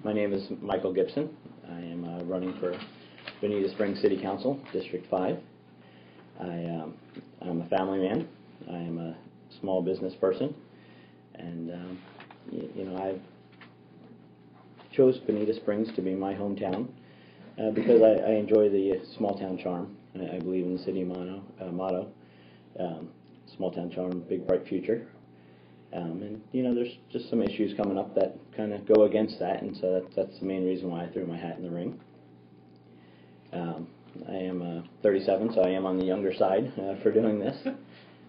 My name is Michael Gibson. I am running for Bonita Springs City Council, District 5. I'm a family man. I am a small business person, and I chose Bonita Springs to be my hometown because I enjoy the small town charm. I believe in the city motto, small town charm, big bright future. And there's just some issues coming up that kind of go against that, and so that's the main reason why I threw my hat in the ring. I am 37, so I am on the younger side for doing this.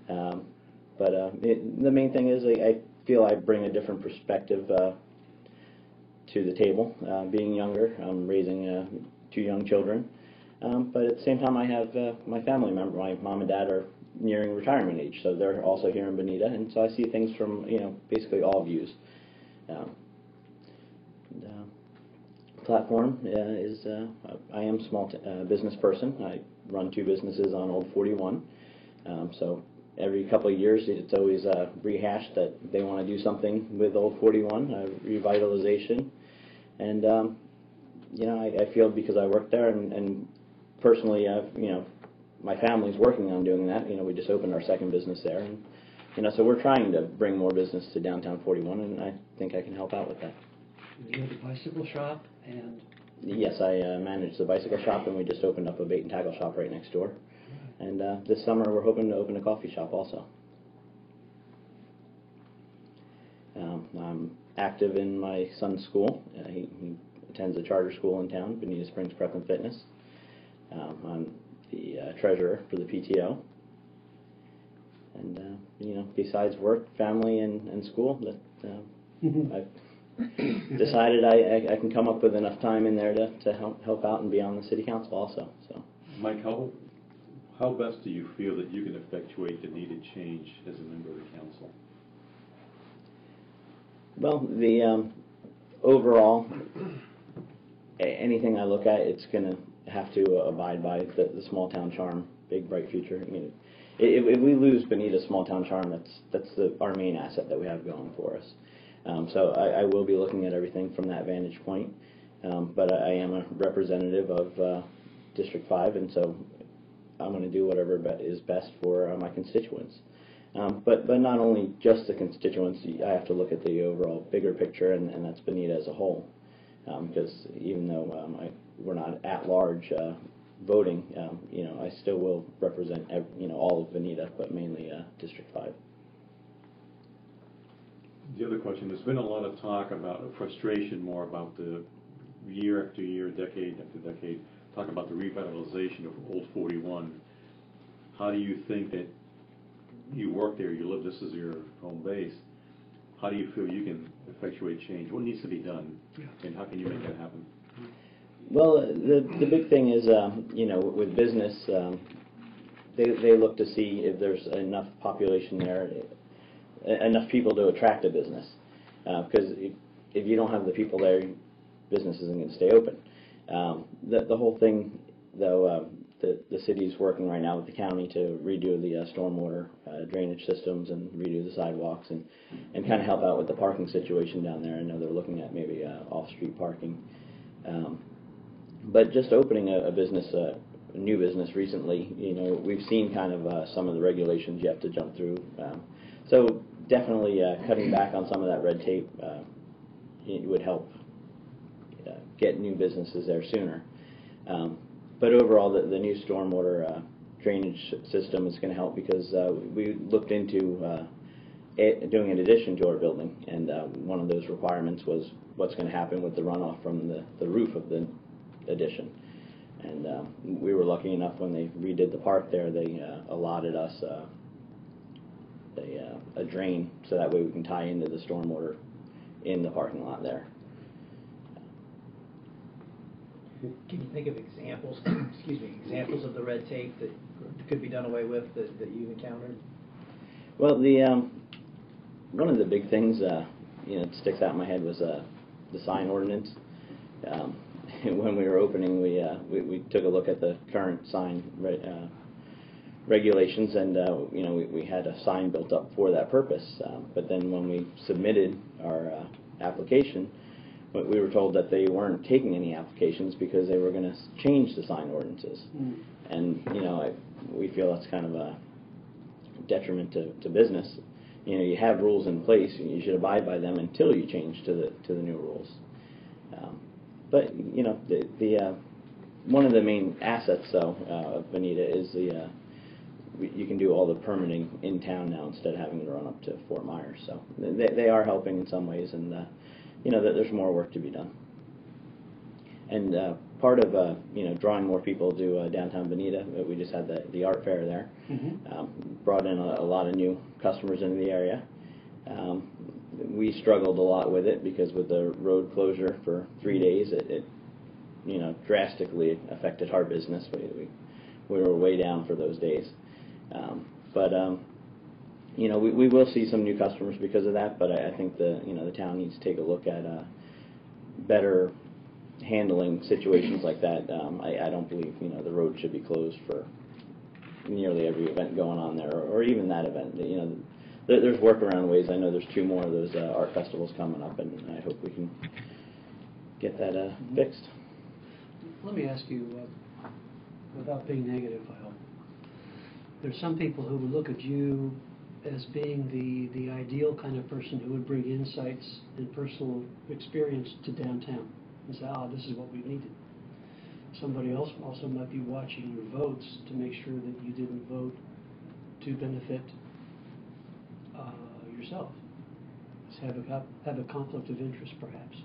But the main thing is I feel I bring a different perspective to the table. Being younger, I'm raising 2 young children, but at the same time I have my family member, my mom and dad are nearing retirement age, so they're also here in Bonita, and so I see things from basically all views. Platform is I am a small business person. I run 2 businesses on Old 41, so every couple of years it's always rehashed that they want to do something with Old 41, revitalization, and I feel because I work there and personally my family's working on doing that. We just opened our 2nd business there, and so we're trying to bring more business to downtown 41, and I think I can help out with that. You have a bicycle shop, and yes, I manage the bicycle shop, and we just opened up a bait and tackle shop right next door. And this summer we're hoping to open a coffee shop also. I'm active in my son's school. He attends a charter school in town, Bonita Springs Prep and Fitness. I'm the treasurer for the PTO. And besides work, family, and school, that I've decided I can come up with enough time in there to help out and be on the city council also. So, Mike, how best do you feel that you can effectuate the needed change as a member of the council? Well, the overall, anything I look at, it's going to have to abide by the small town charm, big bright future. I mean, if we lose Bonita's small town charm, that's our main asset that we have going for us. So I will be looking at everything from that vantage point, but I am a representative of District 5, and so I'm going to do whatever is best for my constituents. But not only just the constituents, I have to look at the overall bigger picture, and that's Bonita as a whole. Because even though we're not at large voting, I still will represent all of Bonita, but mainly District 5. The other question, there's been a lot of talk about frustration more about the year after year, decade after decade, talk about the revitalization of Old 41. How do you think that you work there, you live, this is your home base, how do you feel you can effectuate change? What needs to be done, and how can you make that happen? Well, the big thing is, with business, they look to see if there's enough population there, enough people to attract a business. Because if you don't have the people there, business isn't going to stay open. The whole thing, though, the city's working right now with the county to redo the stormwater drainage systems and redo the sidewalks and kind of help out with the parking situation down there. I know they're looking at maybe off-street parking. But just opening a business, a new business recently, we've seen kind of some of the regulations you have to jump through. So definitely cutting back on some of that red tape would help get new businesses there sooner. But overall, the new stormwater drainage system is going to help because we looked into doing an addition to our building, and one of those requirements was what's going to happen with the runoff from the roof of the addition. And we were lucky enough when they redid the park there, they allotted us a drain so that way we can tie into the stormwater in the parking lot there. Can you think of examples, examples of the red tape that could be done away with that you've encountered? Well, one of the big things that sticks out in my head was the sign ordinance. When we were opening, we took a look at the current sign regulations, and we had a sign built up for that purpose. But then when we submitted our application, but we were told that they weren't taking any applications because they were going to change the sign ordinances. And, we feel that's kind of a detriment to business. You have rules in place, and you should abide by them until you change to the new rules. But one of the main assets, though, of Bonita is you can do all the permitting in town now instead of having to run up to Fort Myers. So they are helping in some ways, and there's more work to be done. And part of drawing more people to downtown Bonita, we just had the art fair there. Brought in a lot of new customers into the area. We struggled a lot with it because with the road closure for 3 days, it drastically affected our business. We were way down for those days. We will see some new customers because of that, but I think the town needs to take a look at better handling situations like that. I don't believe the road should be closed for nearly every event going on there, or even that event. There's workaround ways. I know there's 2 more of those art festivals coming up, and I hope we can get that fixed. Let me ask you, without being negative, I hope. There's some people who would look at you as being the ideal kind of person who would bring insights and personal experience to downtown and say, this is what we needed. Somebody else also might be watching your votes to make sure that you didn't vote to benefit yourself. Have a conflict of interest, perhaps.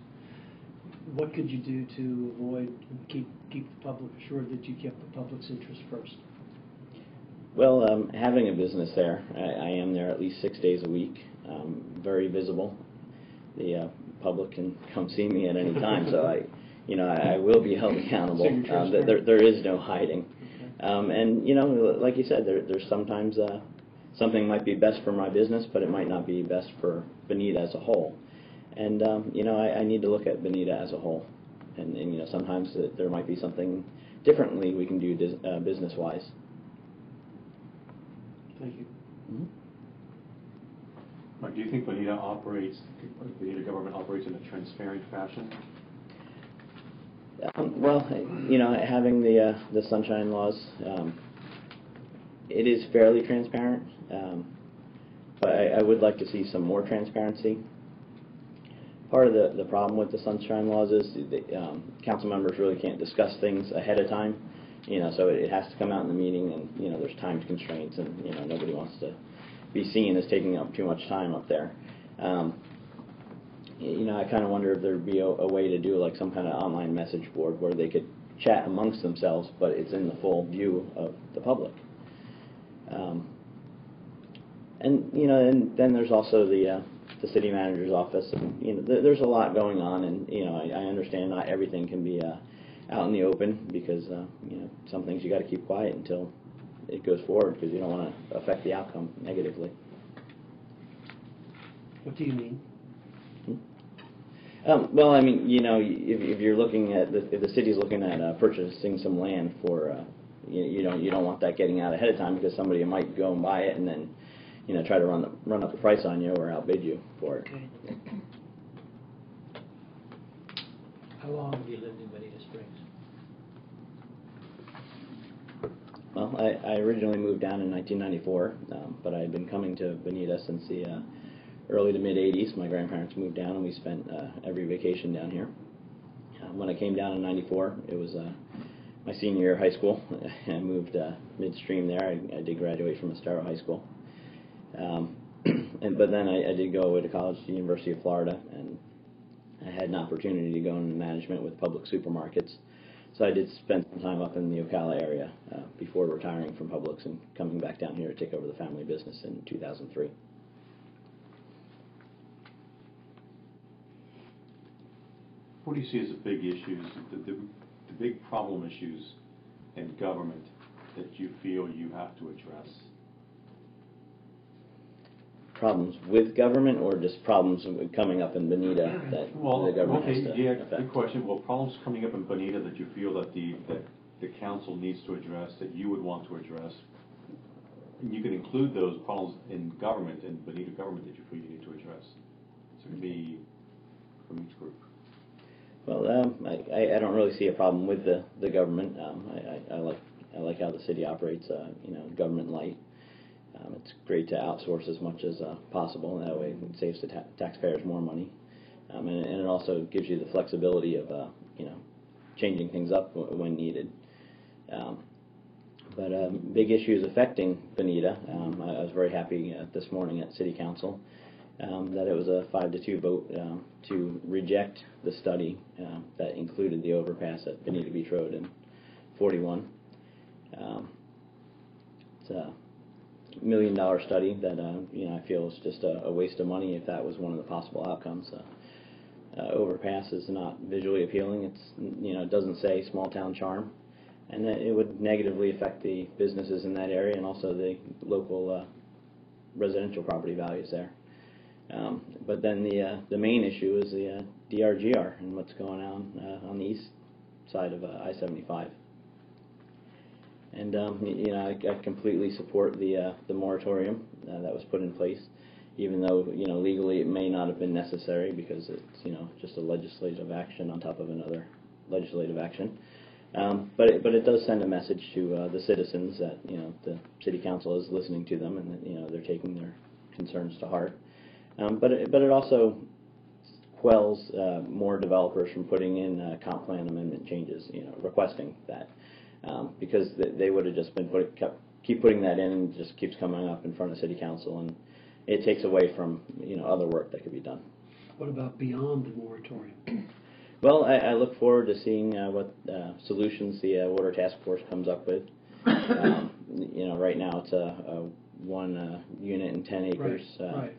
What could you do to avoid and keep the public assured that you kept the public's interest first? Well, having a business there, I am there at least 6 days a week, very visible. The public can come see me at any time, so I will be held accountable. So there is no hiding. Okay. And like you said, there's sometimes something might be best for my business, but it might not be best for Bonita as a whole. And I need to look at Bonita as a whole, and sometimes there might be something differently we can do business-wise. Thank you. Mike, do you think Bonita government operates in a transparent fashion? Well, having the sunshine laws, it is fairly transparent, but I would like to see some more transparency. Part of the problem with the sunshine laws is council members really can't discuss things ahead of time. So it has to come out in the meeting, and there's time constraints, and nobody wants to be seen as taking up too much time up there. I kind of wonder if there'd be a way to do like some kind of online message board where they could chat amongst themselves, but it's in the full view of the public. And then there's also the city manager's office, and there's a lot going on, and I understand not everything can be out in the open because some things you got to keep quiet until it goes forward because you don't want to affect the outcome negatively. What do you mean? Well, I mean, if you're looking at if the city's looking at purchasing some land for, you don't want that getting out ahead of time because somebody might go and buy it and then, try to run up the price on you or outbid you for it. Okay. How long have you lived in Bonita Springs? Well, I originally moved down in 1994, but I had been coming to Bonita since the early to mid-'80s. My grandparents moved down, and we spent every vacation down here. When I came down in 94, it was my senior year of high school. I moved midstream there. I did graduate from Estero High School. But then I did go away to college to the University of Florida, and I had an opportunity to go into management with public supermarkets. So I did spend some time up in the Ocala area before retiring from Publix and coming back down here to take over the family business in 2003. What do you see as the big issues, the big problem issues in government that you feel you have to address? Problems with government, or just problems coming up in Bonita that the government has to affect? Good question. Well, problems coming up in Bonita that you feel that the council needs to address, that you would want to address. And you can include those problems in government, in Bonita government, that you feel you need to address. So it can be from each group. Well, I don't really see a problem with the government. I like how the city operates. Government light. It's great to outsource as much as possible. That way, it saves the taxpayers more money, and it also gives you the flexibility of changing things up when needed. But big issues affecting Bonita. I was very happy this morning at City Council that it was a 5-2 vote to reject the study that included the overpass at Bonita Beach Road in 41. It's a $1 million study that I feel is just a waste of money if that was one of the possible outcomes. Overpass is not visually appealing. It's it doesn't say small town charm, and that it would negatively affect the businesses in that area and also the local residential property values there. But then the main issue is the DRGR and what's going on the east side of I-75. And I completely support the moratorium that was put in place, even though legally it may not have been necessary because it's just a legislative action on top of another legislative action. But it does send a message to the citizens that the city council is listening to them and that they're taking their concerns to heart. But it also quells more developers from putting in comp plan amendment changes, requesting that, because they would have just been keep putting that in, and it just keeps coming up in front of city council, and it takes away from other work that could be done. What about beyond the moratorium? Well, I look forward to seeing what solutions the Water Task Force comes up with. Right now it's a 1 unit and 10 acres. Right.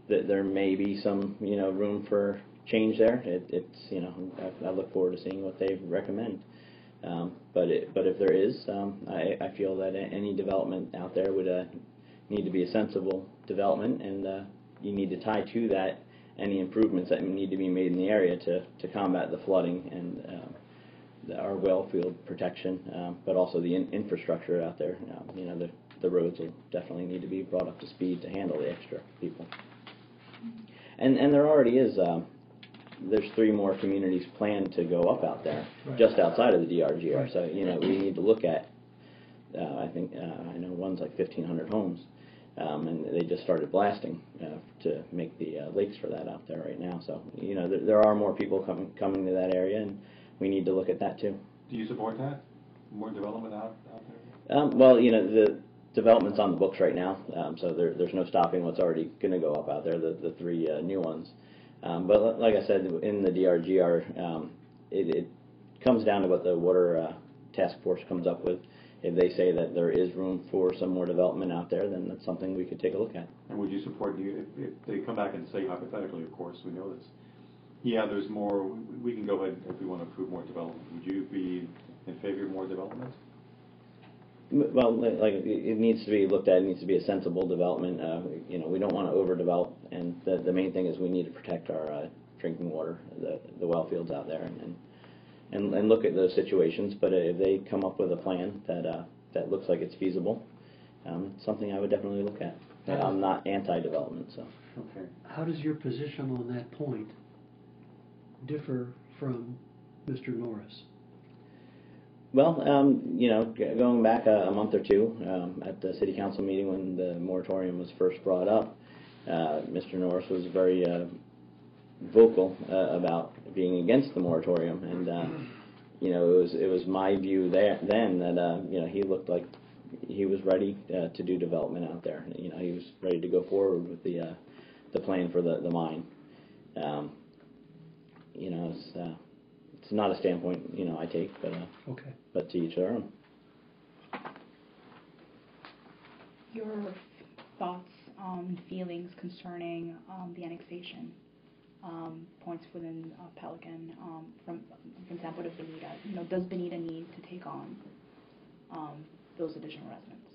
There may be some room for change there. I look forward to seeing what they recommend. But if there is, I feel that any development out there would need to be a sensible development, and you need to tie to that any improvements that need to be made in the area to combat the flooding and our well field protection, but also the infrastructure out there. The roads will definitely need to be brought up to speed to handle the extra people. And there already is. There's 3 more communities planned to go up out there, right, just outside of the DRGR. Right. So we need to look at. I think I know one's like 1,500 homes, and they just started blasting to make the lakes for that out there right now. So there are more people coming to that area, and we need to look at that too. Do you support that? More development out there? Well, the development's on the books right now, so there's no stopping what's already going to go up out there. The 3 new ones. But like I said, in the DRGR, it comes down to what the Water Task Force comes up with. If they say that there is room for some more development out there, then that's something we could take a look at. And would you support, if they come back and say, hypothetically, of course, we know this, yeah, there's more, we can go ahead if we want to approve more development. Would you be in favor of more development? Well, like it needs to be looked at. It needs to be a sensible development. We don't want to overdevelop, and the main thing is we need to protect our drinking water, the well fields out there, and look at those situations. But if they come up with a plan that looks like it's feasible, it's something I would definitely look at. I'm not anti-development, so. Okay. How does your position on that point differ from Mr. Norris? Well, going back a month or two at the city council meeting when the moratorium was first brought up, Mr. Norris was very vocal about being against the moratorium, and it was my view then that he looked like he was ready to do development out there. He was ready to go forward with the plan for the mine. It's not a standpoint I take, but okay. But to each their own. Your thoughts, feelings concerning the annexation points within Pelican, from example to Bonita. Does Bonita need to take on those additional residents?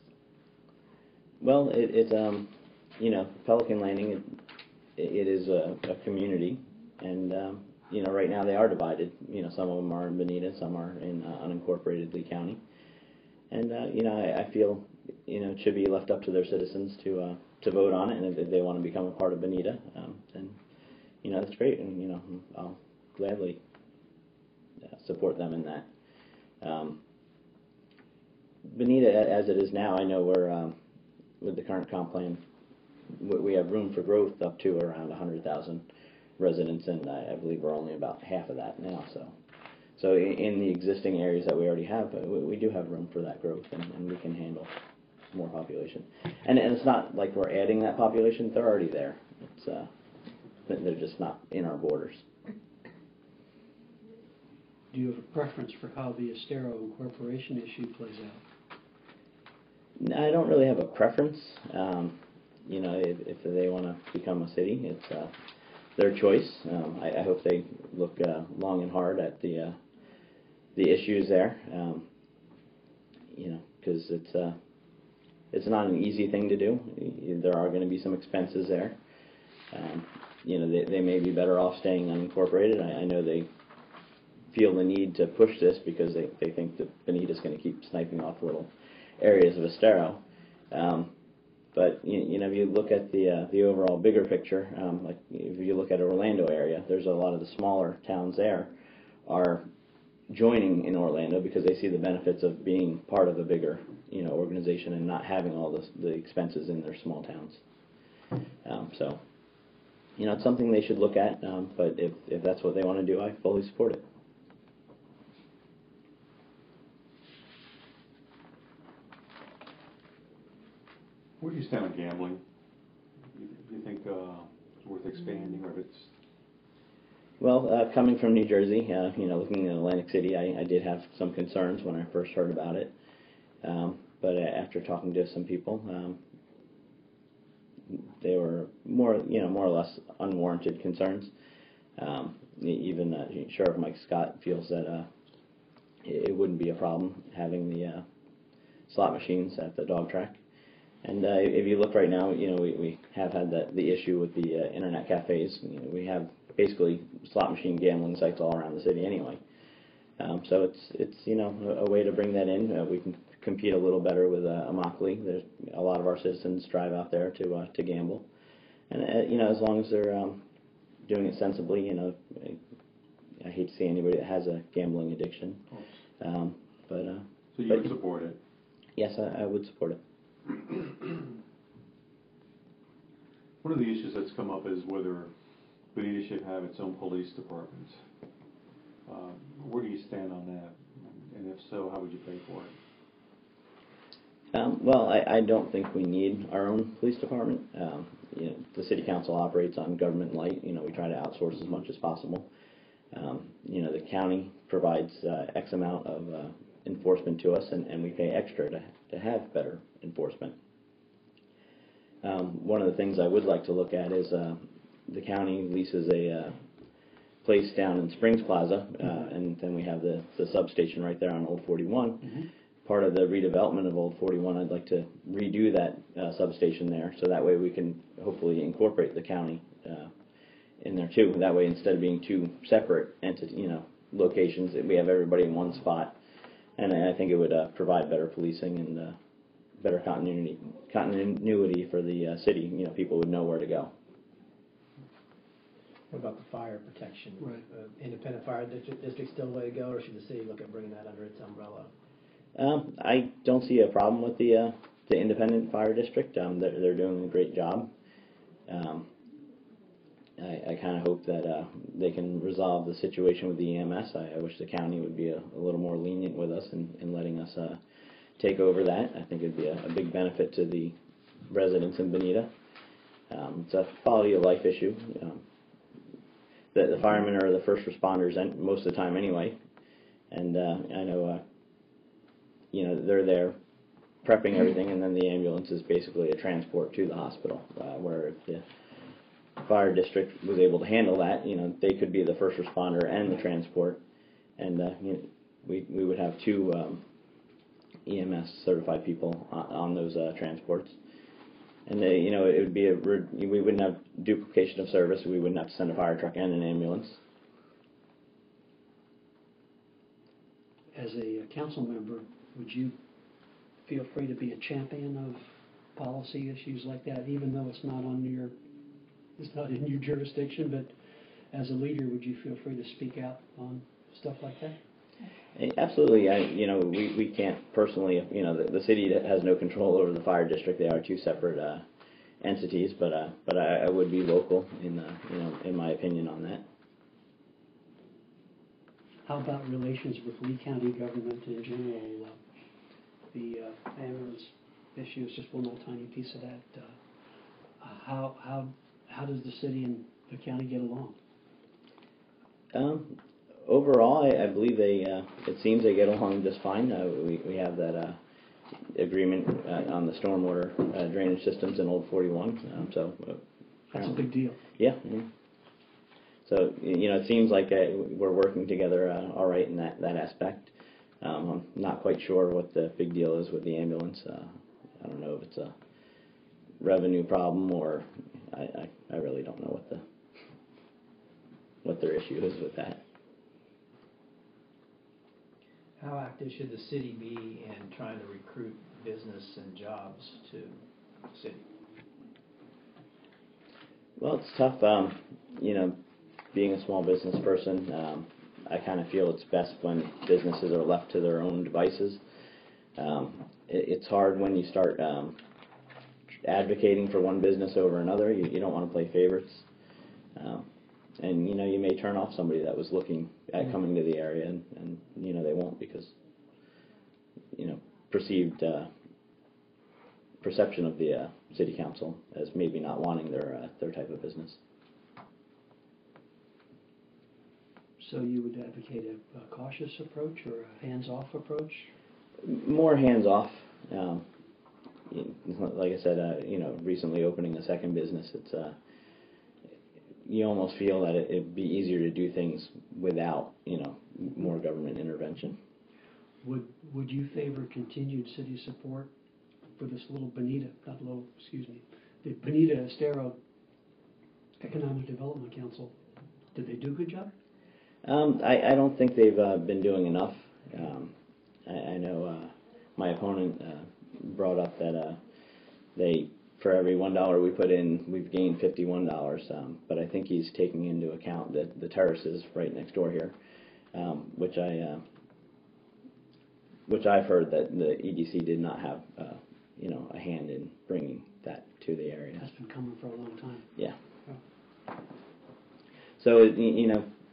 Well, it's Pelican Landing. It is a community, and right now they are divided. Some of them are in Bonita, some are in unincorporated Lee County, and I feel it should be left up to their citizens to vote on it, and if they want to become a part of Bonita, then that's great, and I'll gladly support them in that. Bonita, as it is now, I know we're with the current comp plan, we have room for growth up to around 100,000 residents, and I believe we're only about half of that now. So in the existing areas that we already have, we do have room for that growth, and we can handle more population. And it's not like we're adding that population; they're already there. It's they're just not in our borders. Do you have a preference for how the Estero incorporation issue plays out? I don't really have a preference. You know, if they want to become a city, it's their choice. I hope they look long and hard at the issues there. You know, because it's not an easy thing to do. There are going to be some expenses there. You know, they may be better off staying unincorporated. I know they feel the need to push this because they think that Bonita's going to keep sniping off little areas of Estero. But you know, if you look at the overall bigger picture, like if you look at Orlando area, there's a lot of the smaller towns there are joining in Orlando because they see the benefits of being part of a bigger, you know, organization and not having all the expenses in their small towns. So, you know, it's something they should look at. But if that's what they want to do, I fully support it. Where do you stand on gambling? Do you think it's worth expanding, or if it's... Well, coming from New Jersey, you know, looking at Atlantic City, I did have some concerns when I first heard about it. But after talking to some people, they were more or less unwarranted concerns. Even Sheriff Mike Scott feels that it wouldn't be a problem having the slot machines at the dog track. And if you look right now, you know, we have had the issue with the internet cafes. You know, we have basically slot machine gambling sites all around the city anyway. So it's you know, a way to bring that in. We can compete a little better with Immokalee. There's a lot of our citizens drive out there to gamble, and you know, as long as they're doing it sensibly, you know, I hate to see anybody that has a gambling addiction. So you would support it? Yes, I would support it. One of the issues that's come up is whether Bonita should have its own police department. Where do you stand on that? And if so, how would you pay for it? Well, I don't think we need our own police department. You know, the city council operates on government light. You know, we try to outsource as much as possible. You know, the county provides X amount of enforcement to us, and we pay extra to have better enforcement. One of the things I would like to look at is the county leases a place down in Springs Plaza, and then we have the substation right there on Old 41. Mm-hmm. Part of the redevelopment of Old 41, I'd like to redo that substation there, so that way we can hopefully incorporate the county in there too. That way, instead of being two separate locations, we have everybody in one spot. And I think it would provide better policing and better continuity for the city. You know, people would know where to go. What about the fire protection? Right. Independent fire district still the way to go, or should the city look at bringing that under its umbrella? I don't see a problem with the independent fire district. They're doing a great job. I kind of hope that they can resolve the situation with the EMS. I wish the county would be a little more lenient with us in letting us take over that. I think it would be a big benefit to the residents in Bonita. It's a quality of life issue. The firemen are the first responders, and most of the time anyway. And I know, you know, they're there prepping everything, and then the ambulance is basically a transport to the hospital, where if the fire district was able to handle that, you know, they could be the first responder and the transport, and you know, we would have two EMS certified people on those transports, and you know, it would be we wouldn't have duplication of service. We wouldn't have to send a fire truck and an ambulance. As a council member, would you feel free to be a champion of policy issues like that, even though it's not in your jurisdiction, but as a leader, would you feel free to speak out on stuff like that? Absolutely. We can't personally, the city has no control over the fire district. They are two separate entities, but I would be local in my opinion on that. How about relations with Lee County government in general? The ambulance issue is just one little tiny piece of that. How does the city and the county get along? Overall, I believe it seems they get along just fine. We have that agreement on the stormwater drainage systems in Old 41. That's a big deal. Yeah. So, it seems like we're working together all right in that aspect. I'm not quite sure what the big deal is with the ambulance. I don't know if it's a revenue problem or I really don't know what their issue is with that. How active should the city be in trying to recruit business and jobs to the city? Well, it's tough. Being a small business person, I kind of feel it's best when businesses are left to their own devices. It's hard when you start advocating for one business over another. You don't want to play favorites. And you may turn off somebody that was looking at coming to the area, and they won't because perceived perception of the city council as maybe not wanting their type of business. So you would advocate a cautious approach or a hands-off approach? More hands-off. Like I said, recently opening a second business, it's you almost feel that it'd be easier to do things without, more government intervention. Would you favor continued city support for this the Bonita Estero Economic Development Council? Did they do a good job? I don't think they've been doing enough. I know my opponent brought up that for every $1 we put in, we've gained $51. But I think he's taking into account that the terraces right next door here, which I've heard that the EDC did not have, a hand in bringing that to the area. That's been coming for a long time. Yeah. So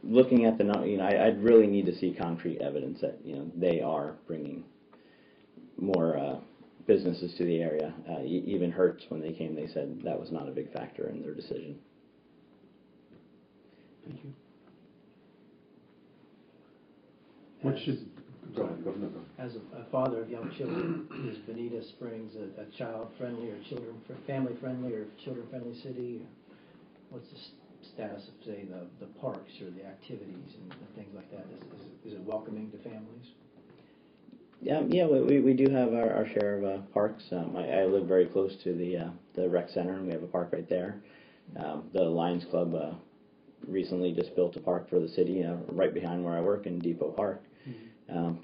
looking at I'd really need to see concrete evidence that they are bringing more businesses to the area. Even Hertz, when they came, they said that was not a big factor in their decision. Thank you. What should, go ahead, go. As a father of young children, is Bonita Springs a child-friendly or family-friendly or children-friendly city? What's the status of, say, the parks or the activities and things like that? Is it welcoming to families? Yeah, we do have our share of parks. I live very close to the rec center, and we have a park right there. The Lions Club recently just built a park for the city right behind where I work in Depot Park.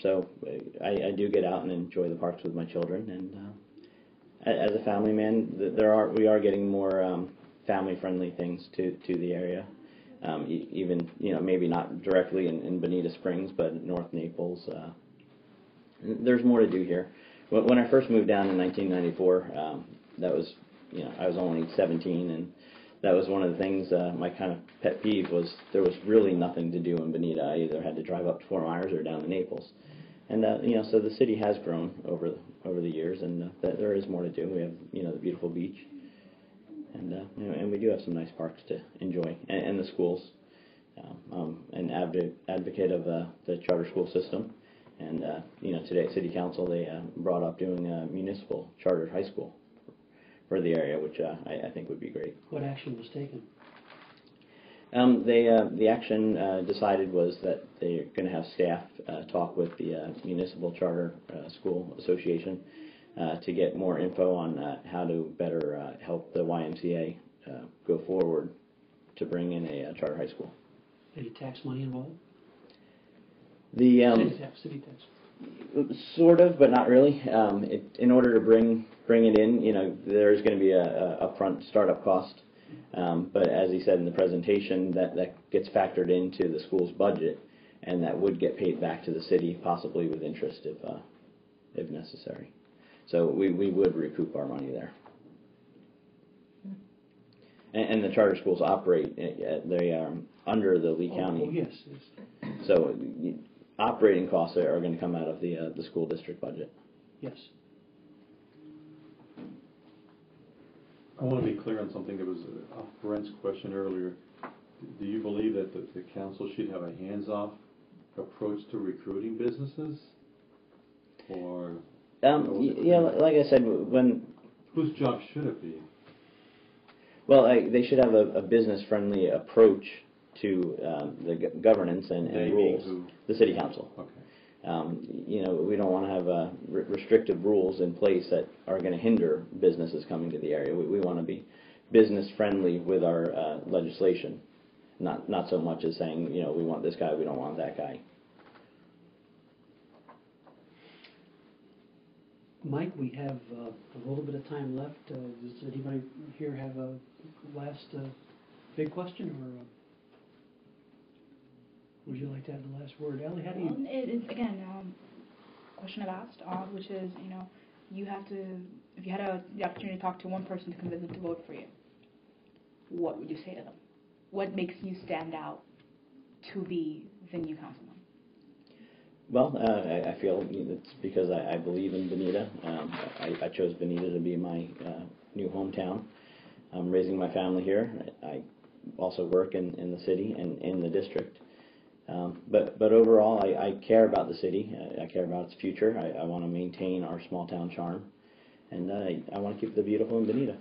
So I do get out and enjoy the parks with my children. And as a family man, we are getting more family-friendly things to the area. Even maybe not directly in Bonita Springs, but North Naples. There's more to do here. When I first moved down in 1994, that was I was only 17, and that was one of the things. My kind of pet peeve was there was really nothing to do in Bonita. I either had to drive up to Fort Myers or down to Naples, and so the city has grown over the years, and there is more to do. We have the beautiful beach, and we do have some nice parks to enjoy, and the schools. An advocate of the charter school system, and today at City Council they brought up doing a municipal charter high school for the area, which I think would be great. What action was taken? The action decided was that they're going to have staff talk with the Municipal Charter School Association to get more info on how to better help the YMCA go forward to bring in a charter high school. Any tax money involved? The city tax. Sort of, but not really. In order to bring it in, there's going to be a upfront startup cost. But as he said in the presentation, that gets factored into the school's budget and that would get paid back to the city, possibly with interest if necessary. So we would recoup our money there. And the charter schools operate, they are under the Lee County. Oh, yes, yes. So operating costs are going to come out of the school district budget. Yes. I want to be clear on something. There was Brent's question earlier. Do you believe that the council should have a hands-off approach to recruiting businesses? Or yeah, like I said, whose job should it be? Well, they should have a business-friendly approach to the governance and rules. Who? The city council. Okay. You know, we don't want to have restrictive rules in place that are going to hinder businesses coming to the area. We want to be business-friendly with our legislation, not so much as saying, you know, we want this guy, we don't want that guy. Mike, we have a little bit of time left. Does anybody here have a last big question, or would you like to have the last word? Ellie, how do you... It's, again, question I've asked, which is, you know, you have to, if you had the opportunity to talk to one person to convince them to vote for you, what would you say to them? What makes you stand out to be the new councilman? Well, I feel it's because I believe in Bonita. I chose Bonita to be my new hometown. I'm raising my family here. I also work in the city and in the district. But overall, I care about the city. I care about its future. I want to maintain our small town charm, and I want to keep the beautiful in Bonita.